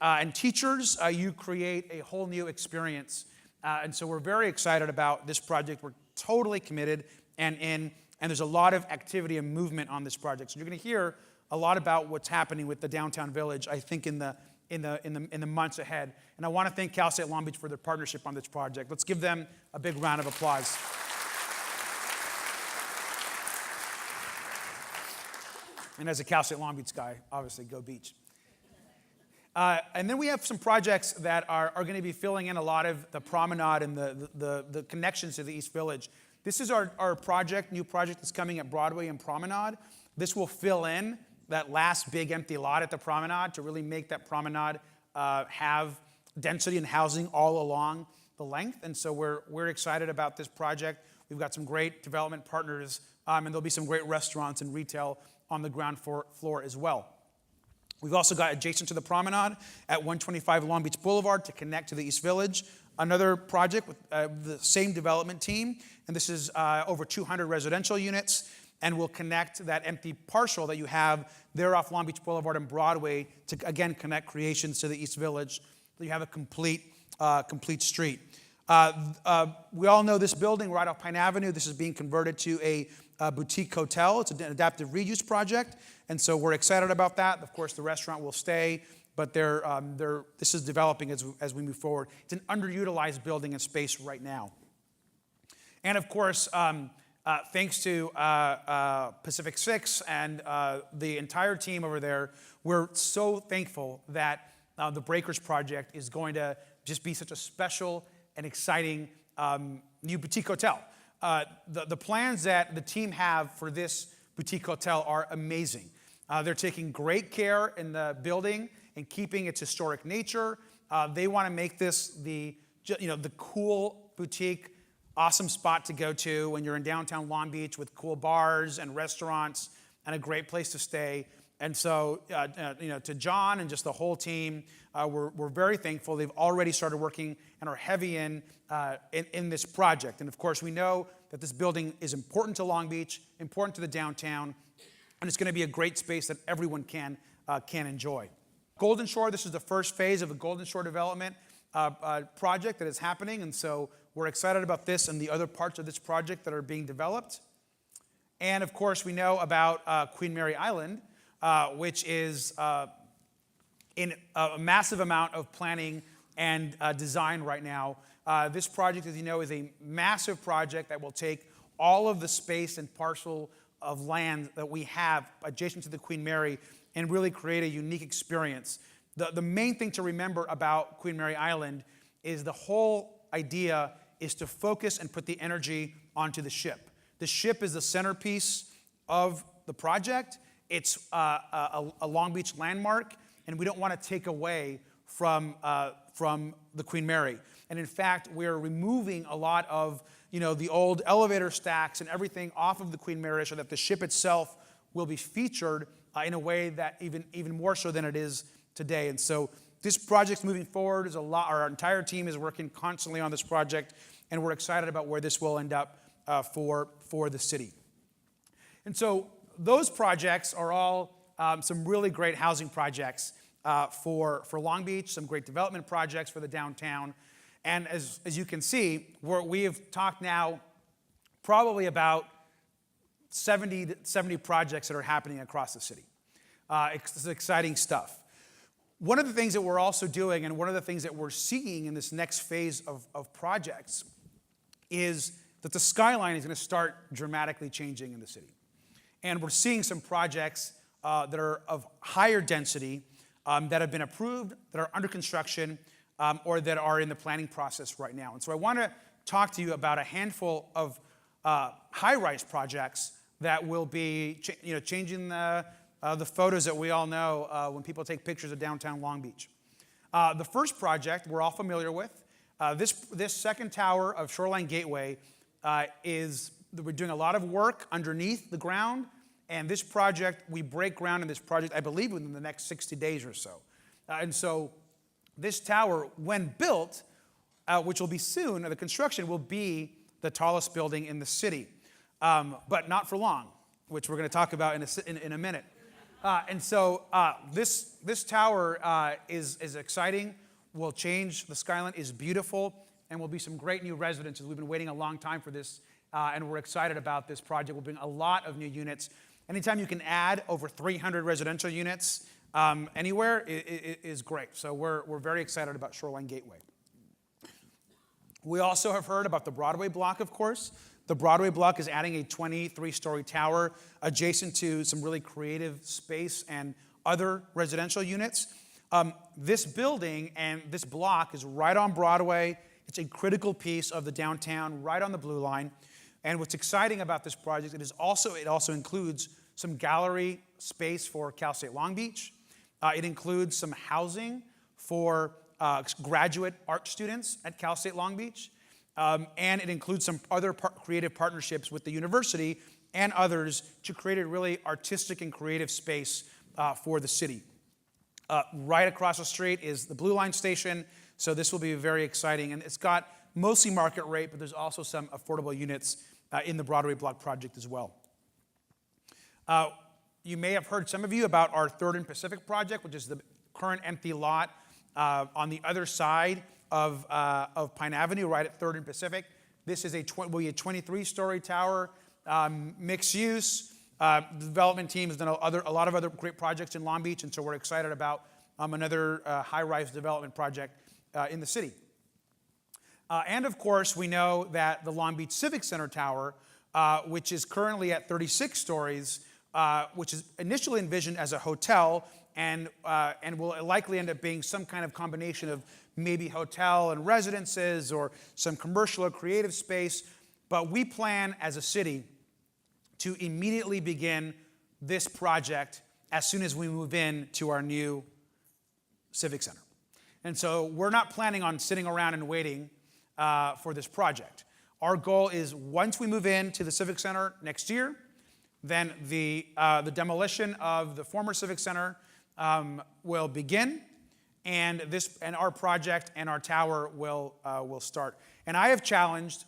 Speaker 2: and teachers, you create a whole new experience. And so we're very excited about this project. We're totally committed and there's a lot of activity and movement on this project. So you're going to hear a lot about what's happening with the downtown village, I think, in the months ahead. And I want to thank Cal State Long Beach for their partnership on this project. Let's give them a big round of applause. And as a Cal State Long Beach guy, obviously, go Beach. And then we have some projects that are going to be filling in a lot of the promenade and the connections to the East Village. This is our new project that's coming at Broadway and Promenade. This will fill in that last big empty lot at the promenade to really make that promenade have density and housing all along the length. And so we're excited about this project. We've got some great development partners, and there'll be some great restaurants and retail on the ground floor as well. We've also got adjacent to the promenade at 125 Long Beach Boulevard to connect to the East Village, another project with the same development team, and this is over 200 residential units, and will connect that empty parcel that you have there off Long Beach Boulevard and Broadway to, again, connect Creations to the East Village, so you have a complete street. We all know this building right off Pine Avenue. This is being converted to a boutique hotel. It's an adaptive reuse project, and so we're excited about that. Of course, the restaurant will stay, but this is developing as we move forward. It's an underutilized building and space right now. And of course, thanks to Pacific 6 and the entire team over there, we're so thankful that the Breakers Project is going to just be such a special and exciting new boutique hotel. The plans that the team have for this boutique hotel are amazing. They're taking great care in the building and keeping its historic nature. They want to make this the cool boutique, awesome spot to go to when you're in downtown Long Beach with cool bars and restaurants and a great place to stay. And so, to John and just the whole team, we're very thankful. They've already started working and are heavy in this project. And of course, we know that this building is important to Long Beach, important to the downtown, and it's going to be a great space that everyone can enjoy. Golden Shore, this is the first phase of the Golden Shore development project that is happening, and so we're excited about this and the other parts of this project that are being developed. And of course, we know about Queen Mary Island, which is in a massive amount of planning and design right now. This project, as you know, is a massive project that will take all of the space and parcel of land that we have adjacent to the Queen Mary and really create a unique experience. The main thing to remember about Queen Mary Island is the whole idea is to focus and put the energy onto the ship. The ship is the centerpiece of the project. It's a Long Beach landmark, and we don't want to take away from the Queen Mary. And in fact, we're removing a lot of the old elevator stacks and everything off of the Queen Mary so that the ship itself will be featured in a way that even more so than it is today. And so this project's moving forward. Our entire team is working constantly on this project, and we're excited about where this will end up for the city. And so those projects are all some really great housing projects for Long Beach, some great development projects for the downtown. And as you can see, we have talked now probably about 70 projects that are happening across the city. It's exciting stuff. One of the things that we're also doing, and one of the things that we're seeing in this next phase of projects, is that the skyline is going to start dramatically changing in the city. And we're seeing some projects that are of higher density that have been approved, that are under construction, or that are in the planning process right now. And so I want to talk to you about a handful of high-rise projects that will be changing the photos that we all know when people take pictures of downtown Long Beach. The first project we're all familiar with. This second tower of Shoreline Gateway we're doing a lot of work underneath the ground, and this project, we break ground in this project, I believe, within the next 60 days or so. And so this tower, when built, which will be soon, the construction will be the tallest building in the city, but not for long, which we're going to talk about in a minute. And so this tower is exciting, will change the skyline, is beautiful, and will be some great new residences. We've been waiting a long time for this, and we're excited about this project. We'll bring a lot of new units. Anytime you can add over 300 residential units anywhere is great. So we're very excited about Shoreline Gateway. We also have heard about the Broadway Block, of course. The Broadway Block is adding a 23-story tower adjacent to some really creative space and other residential units. This building and this block is right on Broadway. It's a critical piece of the downtown, right on the Blue Line. And what's exciting about this project, it also includes some gallery space for Cal State Long Beach. It includes some housing for graduate art students at Cal State Long Beach. And it includes some other creative partnerships with the university and others to create a really artistic and creative space for the city. Right across the street is the Blue Line station, so this will be very exciting. And it's got mostly market rate, but there's also some affordable units in the Broadway Block project as well. You may have heard, some of you, about our 3rd and Pacific project, which is the current empty lot on the other side of Pine Avenue, right at 3rd and Pacific. This is will be a 23-story tower, mixed use. The development team has done a lot of other great projects in Long Beach, and so we're excited about another high-rise development project in the city. And of course, we know that the Long Beach Civic Center Tower, which is currently at 36 stories, which is initially envisioned as a hotel, and will likely end up being some kind of combination of maybe hotel and residences or some commercial or creative space. But we plan as a city to immediately begin this project as soon as we move in to our new Civic Center. And so we're not planning on sitting around and waiting for this project. Our goal is once we move into the Civic Center next year, then the demolition of the former Civic Center will begin, and our project and our tower will start. And I have challenged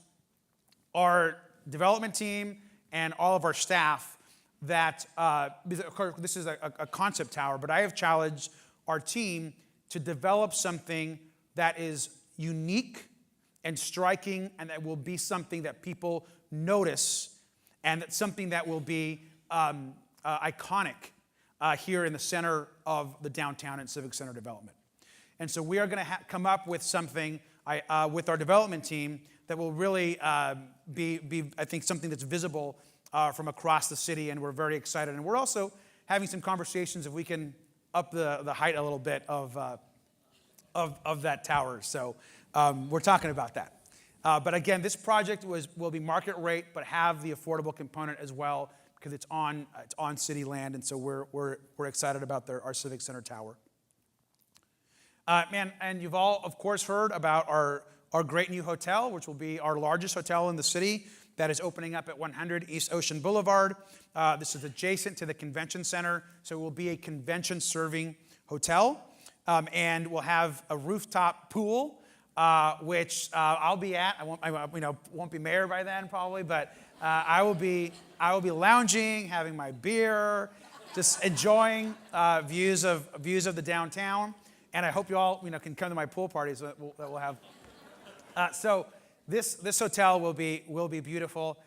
Speaker 2: our development team and all of our staff that, of course, this is a concept tower, but I have challenged our team to develop something that is unique and striking, and that will be something that people notice, and that's something that will be iconic here in the center of the downtown and Civic Center development. And so we are going to come up with something with our development team that will really be, I think, something that's visible from across the city, and we're very excited. And we're also having some conversations if we can up the height a little bit of that tower. So we're talking about that. But again, this project will be market rate, but have the affordable component as well, because it's on city land, and so we're excited about our Civic Center tower. And you've all, of course, heard about our great new hotel, which will be our largest hotel in the city, that is opening up at 100 East Ocean Boulevard. This is adjacent to the convention center, so it will be a convention-serving hotel, and we'll have a rooftop pool, which I'll be at. I won't be mayor by then probably, but I will be lounging, having my beer, just enjoying views of the downtown. And I hope you all can come to my pool parties that we'll have. So this hotel will be beautiful.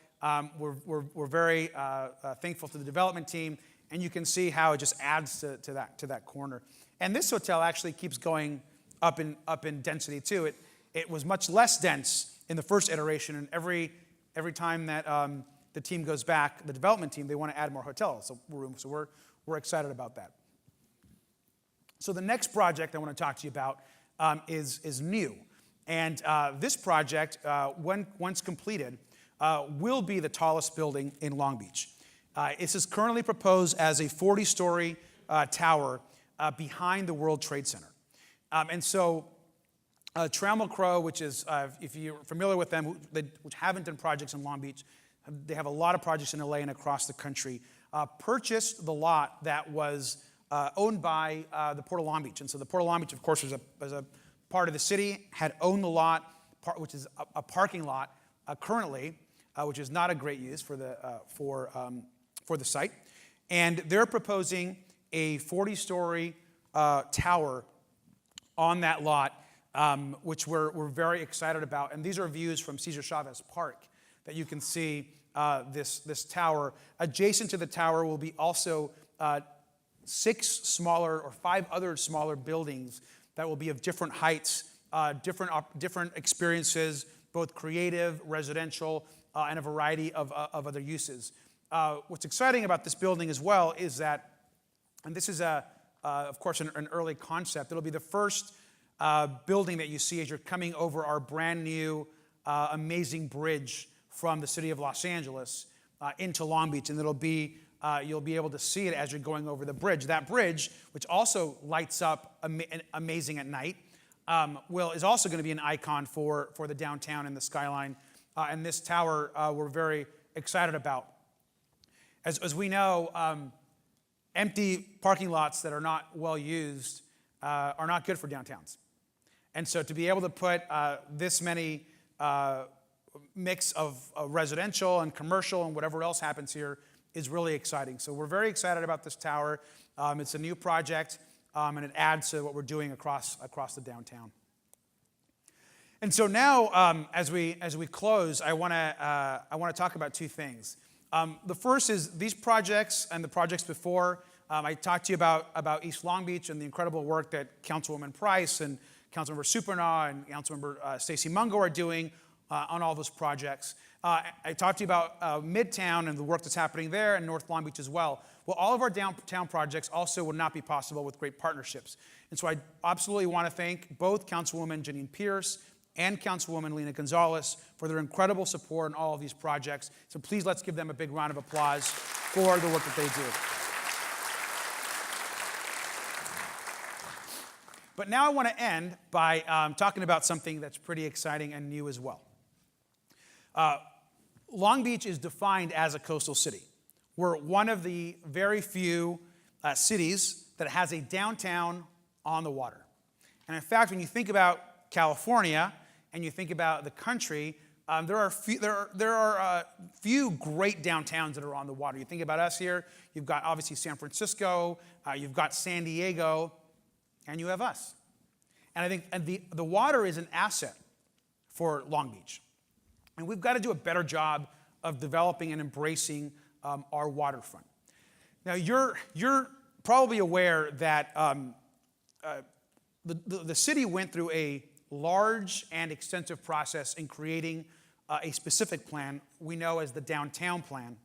Speaker 2: We're very thankful to the development team, and you can see how it just adds to that corner. And this hotel actually keeps going up in density too. It was much less dense in the first iteration, and every time that the team goes back, the development team, they want to add more hotels room. So we're excited about that. So the next project I want to talk to you about is new, and this project, once completed, will be the tallest building in Long Beach. This is currently proposed as a 40-story tower behind the World Trade Center. And so Trammell Crow, which is, if you're familiar with them, which haven't done projects in Long Beach, they have a lot of projects in LA and across the country, purchased the lot that was owned by the Port of Long Beach. And so the Port of Long Beach, of course, was a part of the city, had owned the lot, which is a parking lot currently, which is not a great use for the site. And they're proposing a 40-story tower on that lot, which we're very excited about. And these are views from Cesar Chavez Park that you can see this tower. Adjacent to the tower will be also 5 other smaller buildings that will be of different heights, different experiences, both creative, residential, and a variety of other uses. What's exciting about this building as well is that, and this is of course an early concept, it'll be the first building that you see as you're coming over our brand new amazing bridge from the city of Los Angeles into Long Beach, and you'll be able to see it as you're going over the bridge. That bridge, which also lights up amazing at night, is also going to be an icon for the downtown and the skyline. And this tower we're very excited about. As we know, empty parking lots that are not well used are not good for downtowns. And so to be able to put this many mix of residential and commercial and whatever else happens here is really exciting. So we're very excited about this tower. It's a new project, and it adds to what we're doing across the downtown. And so now, as we close, I want to talk about two things. The first is these projects and the projects before. I talked to you about East Long Beach and the incredible work that Councilwoman Price and Councilmember Supernaw and Councilmember Stacey Mungo are doing on all those projects. I talked to you about Midtown and the work that's happening there, and North Long Beach as well. Well, all of our downtown projects also would not be possible with great partnerships. And so I absolutely want to thank both Councilwoman Janine Pierce and Councilwoman Lena Gonzalez for their incredible support in all of these projects. So please let's give them a big round of applause for the work that they do. But now I want to end by talking about something that's pretty exciting and new as well. Long Beach is defined as a coastal city. We're one of the very few cities that has a downtown on the water. And in fact, when you think about California and you think about the country, there are few great downtowns that are on the water. You think about us here, you've got obviously San Francisco, you've got San Diego, and you have us. And I think the water is an asset for Long Beach. And we've got to do a better job of developing and embracing our waterfront. Now, you're probably aware that the city went through a large and extensive process in creating a specific plan we know as the Downtown Plan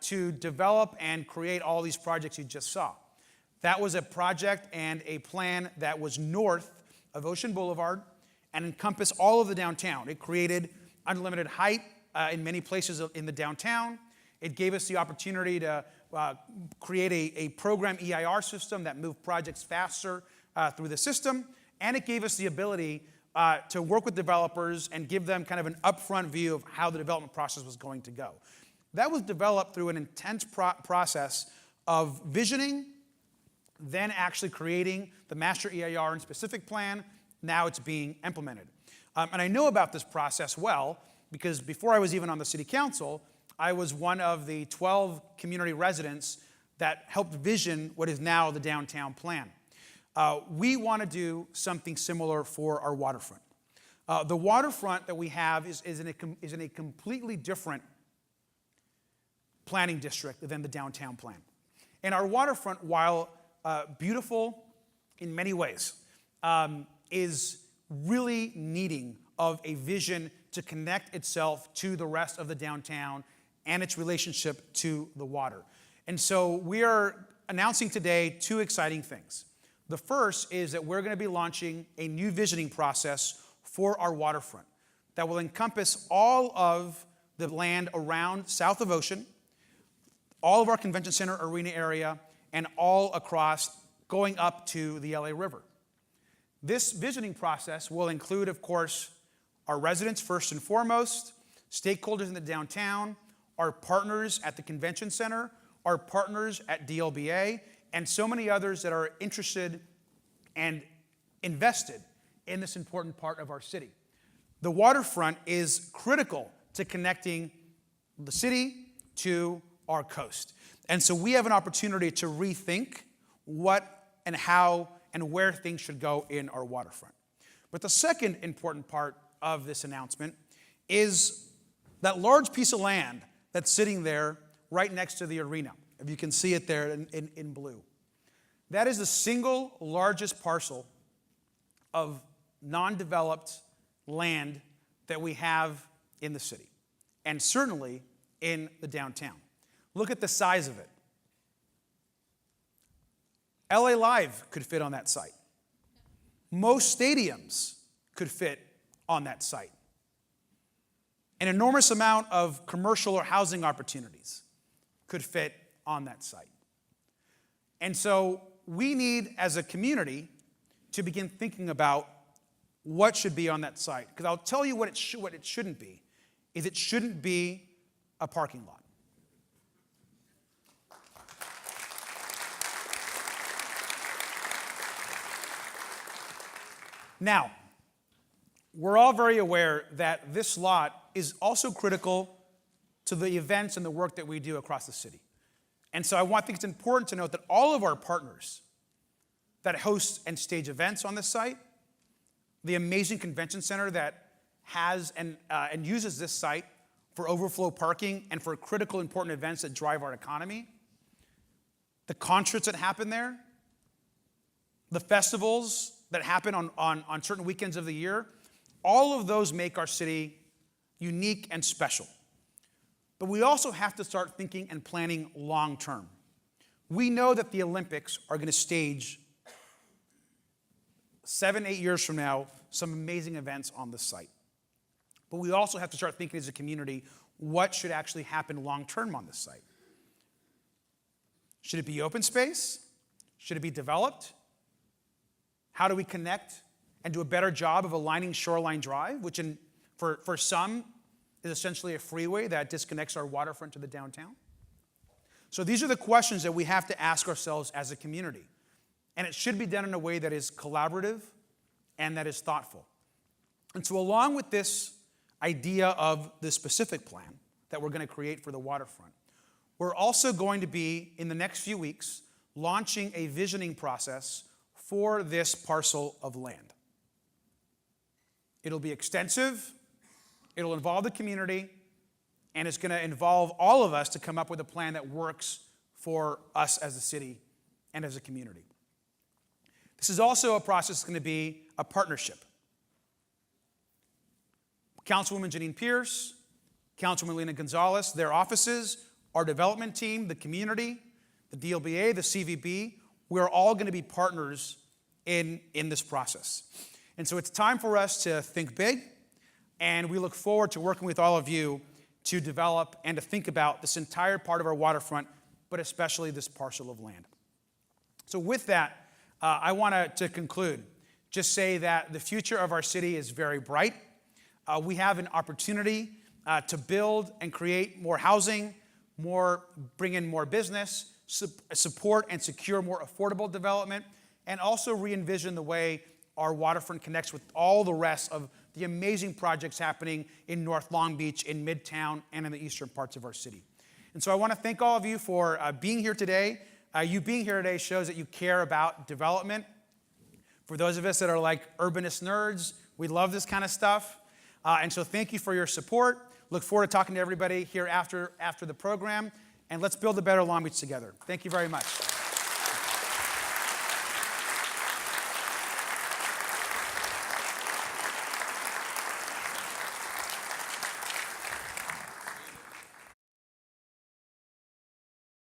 Speaker 2: to develop and create all these projects you just saw. That was a project and a plan that was north of Ocean Boulevard and encompassed all of the downtown. It created unlimited height in many places in the downtown. It gave us the opportunity to create a program EIR system that moved projects faster through the system. And it gave us the ability to work with developers and give them kind of an upfront view of how the development process was going to go. That was developed through an intense process of visioning, then actually creating the master EIR and specific plan. Now it's being implemented. And I know about this process well because before I was even on the city council, I was one of the 12 community residents that helped vision what is now the downtown plan. We want to do something similar for our waterfront. The waterfront that we have is in a completely different planning district than the downtown plan. And our waterfront, while beautiful in many ways, is really needing of a vision to connect itself to the rest of the downtown and its relationship to the water. And so we are announcing today two exciting things. The first is that we're going to be launching a new visioning process for our waterfront that will encompass all of the land around south of Ocean, all of our convention center arena area, and all across going up to the LA River. This visioning process will include, of course, our residents first and foremost, stakeholders in the downtown, our partners at the convention center, our partners at DLBA, and so many others that are interested and invested in this important part of our city. The waterfront is critical to connecting the city to our coast. And so we have an opportunity to rethink what and how and where things should go in our waterfront. But the second important part of this announcement is that large piece of land that's sitting there right next to the arena. If you can see it there in blue. That is the single largest parcel of non-developed land that we have in the city, and certainly in the downtown. Look at the size of it. LA Live could fit on that site. Most stadiums could fit on that site. An enormous amount of commercial or housing opportunities could fit on that site. And so we need, as a community, to begin thinking about what should be on that site. Because I'll tell you what it shouldn't be, is it shouldn't be a parking lot. Now, we're all very aware that this lot is also critical to the events and the work that we do across the city. And so I think it's important to note that all of our partners that host and stage events on this site, the amazing convention center that has and uses this site for overflow parking and for critical, important events that drive our economy, the concerts that happen there, the festivals that happen on certain weekends of the year, all of those make our city unique and special. But we also have to start thinking and planning long term. We know that the Olympics are going to stage 7-8 years from now some amazing events on this site. But we also have to start thinking as a community what should actually happen long term on this site. Should it be open space? Should it be developed? How do we connect and do a better job of aligning Shoreline Drive, which for some is essentially a freeway that disconnects our waterfront to the downtown? So these are the questions that we have to ask ourselves as a community. And it should be done in a way that is collaborative and that is thoughtful. And so along with this idea of the specific plan that we're going to create for the waterfront, we're also going to be, in the next few weeks, launching a visioning process for this parcel of land. It'll be extensive, it'll involve the community, and it's going to involve all of us to come up with a plan that works for us as a city and as a community. This is also a process that's going to be a partnership. Councilwoman Janine Pierce, Councilwoman Lena Gonzalez, their offices, our development team, the community, the DLBA, the CVB, we're all going to be partners in this process. And so it's time for us to think big, and we look forward to working with all of you to develop and to think about this entire part of our waterfront, but especially this parcel of land. So with that, I want to conclude, just say that the future of our city is very bright. We have an opportunity to build and create more housing, bring in more business, support and secure more affordable development, and also re-envision the way our waterfront connects with all the rest of the amazing projects happening in North Long Beach, in Midtown, and in the eastern parts of our city. And so I want to thank all of you for being here today. You being here today shows that you care about development. For those of us that are like urbanist nerds, we love this kind of stuff. And so thank you for your support. Look forward to talking to everybody here after the program. And let's build a better Long Beach together. Thank you very much.